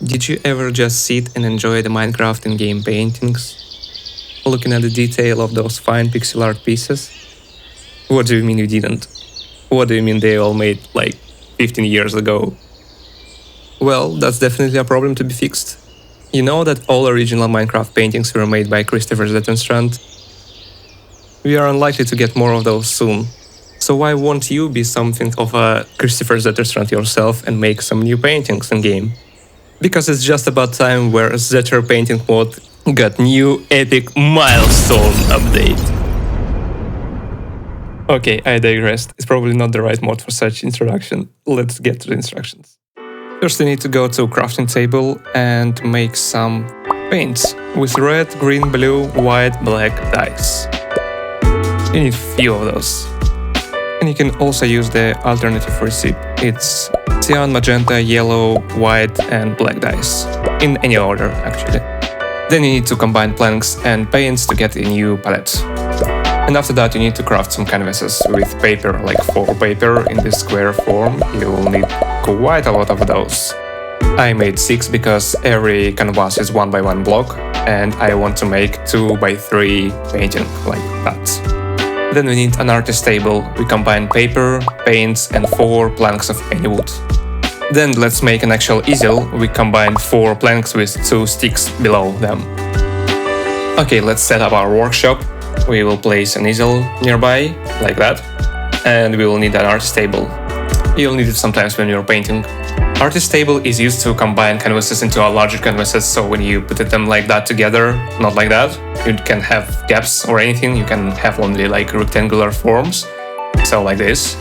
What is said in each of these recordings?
Did you ever just sit and enjoy the Minecraft in-game paintings? Looking at the detail of those fine pixel art pieces? What do you mean you didn't? What do you mean they all made like 15 years ago? Well, that's definitely a problem to be fixed. You know that all original Minecraft paintings were made by Christopher Zetter. We are unlikely to get more of those soon. So why won't you be something of a Christopher Zetter yourself and make some new paintings in-game? Because it's just about time where Zetter painting mod got new epic milestone update. Okay, I digressed. It's probably not the right mod for such introduction. Let's get to the instructions. First you need to go to crafting table and make some paints with red, green, blue, white, black dyes. You need a few of those. And you can also use the alternative recipe. It's cyan, magenta, yellow, white and black dyes. In any order, actually. Then you need to combine planks and paints to get a new palette. And after that you need to craft some canvases with paper, like 4 paper in this square form. You will need quite a lot of those. I made 6 because every canvas is 1 by 1 block and I want to make 2 by 3 painting like that. Then we need an artist table. We combine paper, paints and 4 planks of any wood. Then let's make an actual easel. We combine 4 planks with 2 sticks below them. Okay, let's set up our workshop. We will place an easel nearby, like that. And we will need an artist table. You'll need it sometimes when you're painting. Artist table is used to combine canvases into larger canvases, so when you put them like that together, not like that, you can have gaps or anything, you can have only like rectangular forms, so like this.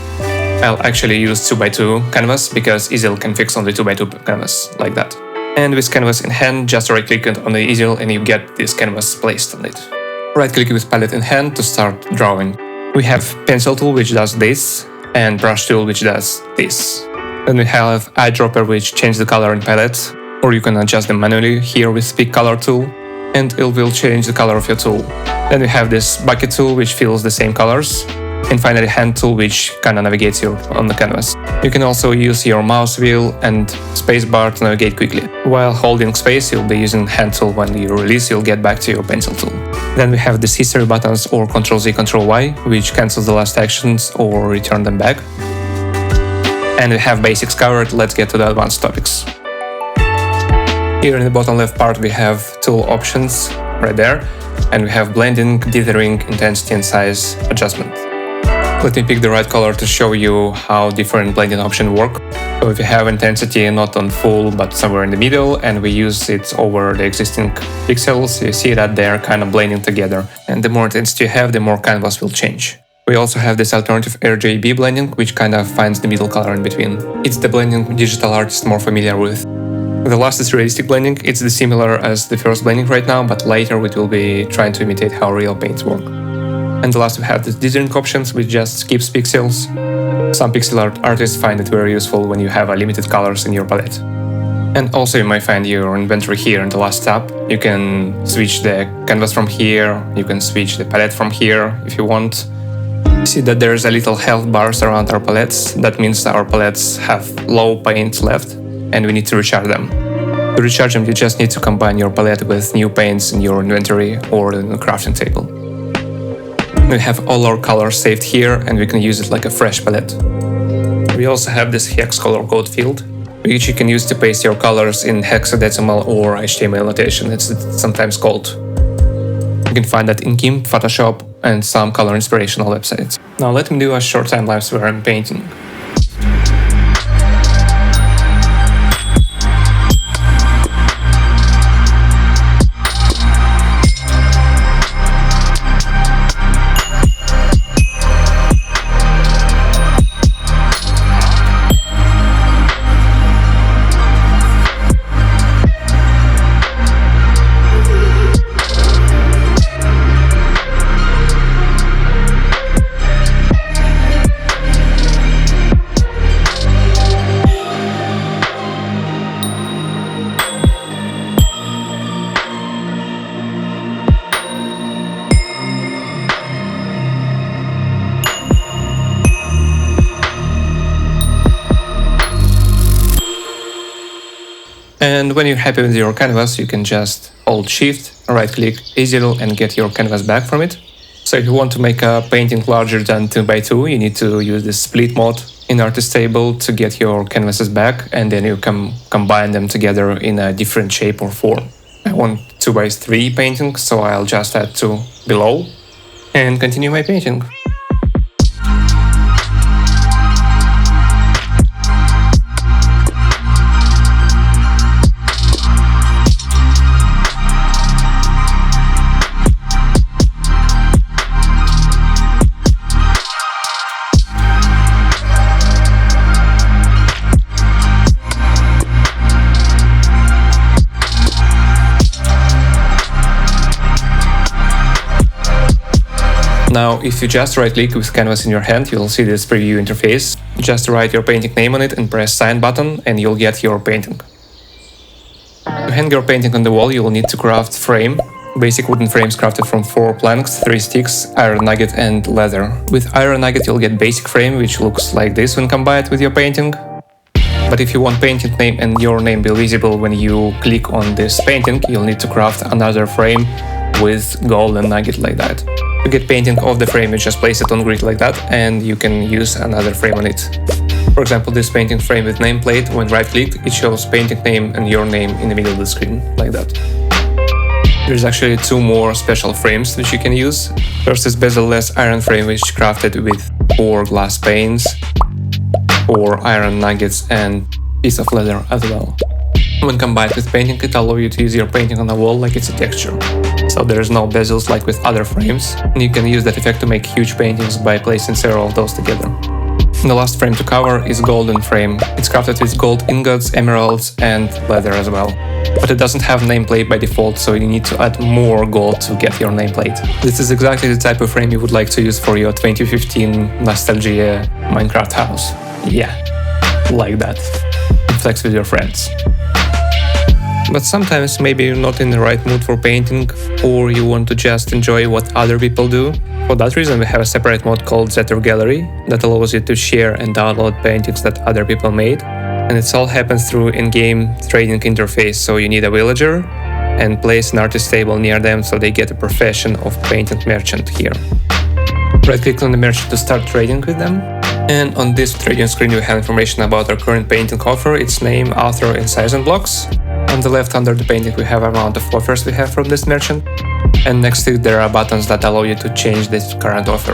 I'll actually use 2 by 2 canvas because easel can fix only 2 by 2 canvas, like that. And with canvas in hand, just right click on the easel and you get this canvas placed on it. Right click with palette in hand to start drawing. We have pencil tool which does this, and brush tool which does this. Then we have eyedropper which changes the color in palette, or you can adjust them manually here with pick color tool, and it will change the color of your tool. Then we have this bucket tool which fills the same colors, and finally hand tool which kinda navigates you on the canvas. You can also use your mouse wheel and spacebar to navigate quickly. While holding space you'll be using hand tool. When you release you'll get back to your pencil tool. Then we have the history buttons or Ctrl-Z, Ctrl-Y, which cancels the last actions or return them back. And we have basics covered, let's get to the advanced topics. Here in the bottom left part we have tool options, right there, and we have blending, dithering, intensity and size adjustment. Let me pick the right color to show you how different blending options work. So if you have intensity not on full but somewhere in the middle and we use it over the existing pixels, you see that they're kind of blending together. And the more intensity you have, the more canvas will change. We also have this alternative RGB blending, which kind of finds the middle color in between. It's the blending digital artist more familiar with. The last is realistic blending. It's the similar as the first blending right now, but later we will be trying to imitate how real paints work. And the last we have the dithering options, which just skips pixels. Some pixel art artists find it very useful when you have limited colors in your palette. And also you might find your inventory here in the last tab. You can switch the canvas from here, you can switch the palette from here if you want. See that there's a little health bars around our palettes. That means our palettes have low paints left and we need to recharge them. To recharge them you just need to combine your palette with new paints in your inventory or in the crafting table. We have all our colors saved here and we can use it like a fresh palette. We also have this hex color code field, which you can use to paste your colors in hexadecimal or HTML notation, it's sometimes called. You can find that in GIMP, Photoshop and some color inspirational websites. Now let me do a short time lapse where I'm painting. And when you're happy with your canvas, you can just hold Shift, right-click Easel and get your canvas back from it. So if you want to make a painting larger than 2x2, you need to use the split mode in Artist Table to get your canvases back, and then you can combine them together in a different shape or form. I want 2x3 painting, so I'll just add 2 below and continue my painting. Now, if you just right-click with canvas in your hand, you'll see this preview interface. Just write your painting name on it and press sign button, and you'll get your painting. To hang your painting on the wall, you'll need to craft frame. Basic wooden frames crafted from 4 planks, 3 sticks, iron nugget and leather. With iron nugget you'll get basic frame, which looks like this when combined with your painting. But if you want painting name and your name be visible when you click on this painting, you'll need to craft another frame with gold and nugget like that. To get painting off the frame, you just place it on grid like that, and you can use another frame on it. For example, this painting frame with nameplate, when right-clicked, it shows painting name and your name in the middle of the screen, like that. There's actually 2 more special frames which you can use. First is bezel-less iron frame, which is crafted with 4 glass panes, 4 iron nuggets and piece of leather as well. When combined with painting, it allows you to use your painting on a wall like it's a texture. So there's no bezels like with other frames, and you can use that effect to make huge paintings by placing several of those together. And the last frame to cover is golden frame. It's crafted with gold ingots, emeralds and leather as well. But it doesn't have nameplate by default, so you need to add more gold to get your nameplate. This is exactly the type of frame you would like to use for your 2015 nostalgia Minecraft house. Yeah, like that. And flex with your friends. But sometimes maybe you're not in the right mood for painting, or you want to just enjoy what other people do. For that reason we have a separate mode called Zetter Gallery that allows you to share and download paintings that other people made. And it all happens through in-game trading interface, so you need a villager and place an artist table near them so they get a profession of painting merchant here. Right-click on the merchant to start trading with them. And on this trading screen you have information about our current painting offer, its name, author and size and blocks. On the left under the painting we have amount of offers we have from this merchant, and next to it there are buttons that allow you to change this current offer.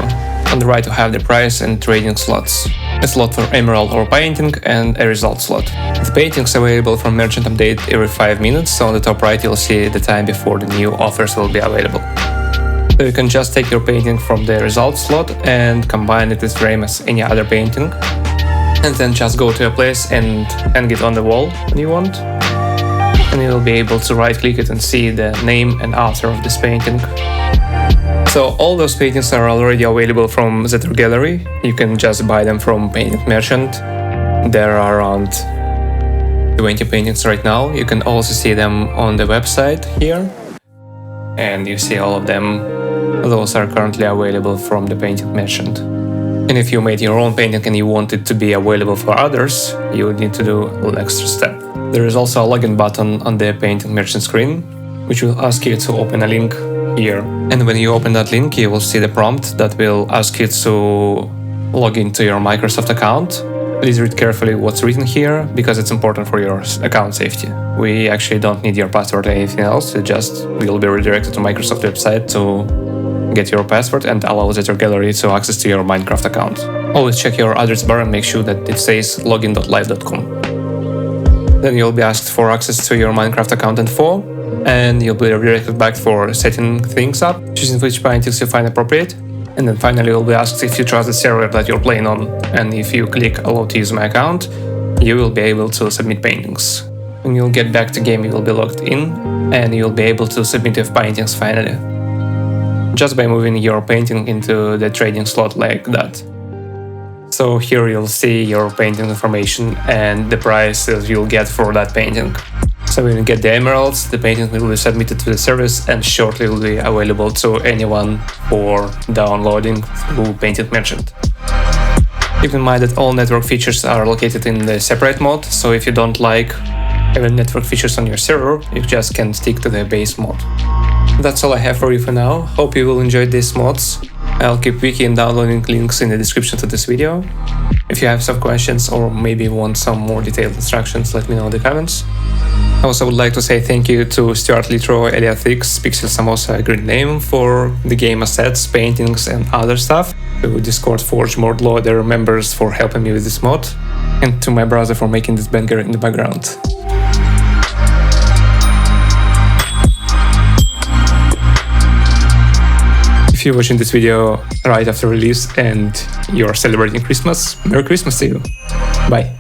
On the right you have the price and trading slots, a slot for emerald or painting and a result slot. The paintings available from merchant update every 5 minutes, so on the top right you'll see the time before the new offers will be available. So you can just take your painting from the result slot and combine it with frame as any other painting, and then just go to a place and hang it on the wall when you want. And you'll be able to right-click it and see the name and author of this painting. So all those paintings are already available from Zetter Gallery. You can just buy them from Painting Merchant. There are around 20 paintings right now. You can also see them on the website here. And you see all of them. Those are currently available from the Painting Merchant. And if you made your own painting and you want it to be available for others, you would need to do an extra step. There is also a login button on the Painting Merchant screen, which will ask you to open a link here. And when you open that link, you will see the prompt that will ask you to log into your Microsoft account. Please read carefully what's written here, because it's important for your account safety. We actually don't need your password or anything else, you'll be redirected to Microsoft website to get your password and allow Zetter Gallery to access to your Minecraft account. Always check your address bar and make sure that it says login.live.com. Then you'll be asked for access to your Minecraft account info, and you'll be redirected back for setting things up, choosing which paintings you find appropriate. And then finally you'll be asked if you trust the server that you're playing on, and if you click allow to use my account, you will be able to submit paintings. When you'll get back to game, you will be logged in, and you'll be able to submit your paintings finally, just by moving your painting into the trading slot like that. So here you'll see your painting information and the price that you'll get for that painting. So when you get the emeralds, the painting will be submitted to the service and shortly will be available to anyone for downloading through Painting Merchant. Keep in mind that all network features are located in the separate mode, so if you don't like having network features on your server, you just can stick to the base mod. That's all I have for you for now. Hope you will enjoy these mods. I'll keep wiki and downloading links in the description to this video. If you have some questions or maybe want some more detailed instructions, let me know in the comments. I also would like to say thank you to Stuart Litro, Eliathix, Pixel Samosa, Green Name for the game assets, paintings and other stuff, to Discord Forge Mod Loader members for helping me with this mod, and to my brother for making this banger in the background. If you're watching this video right after release and you're celebrating Christmas, Merry Christmas to you! Bye!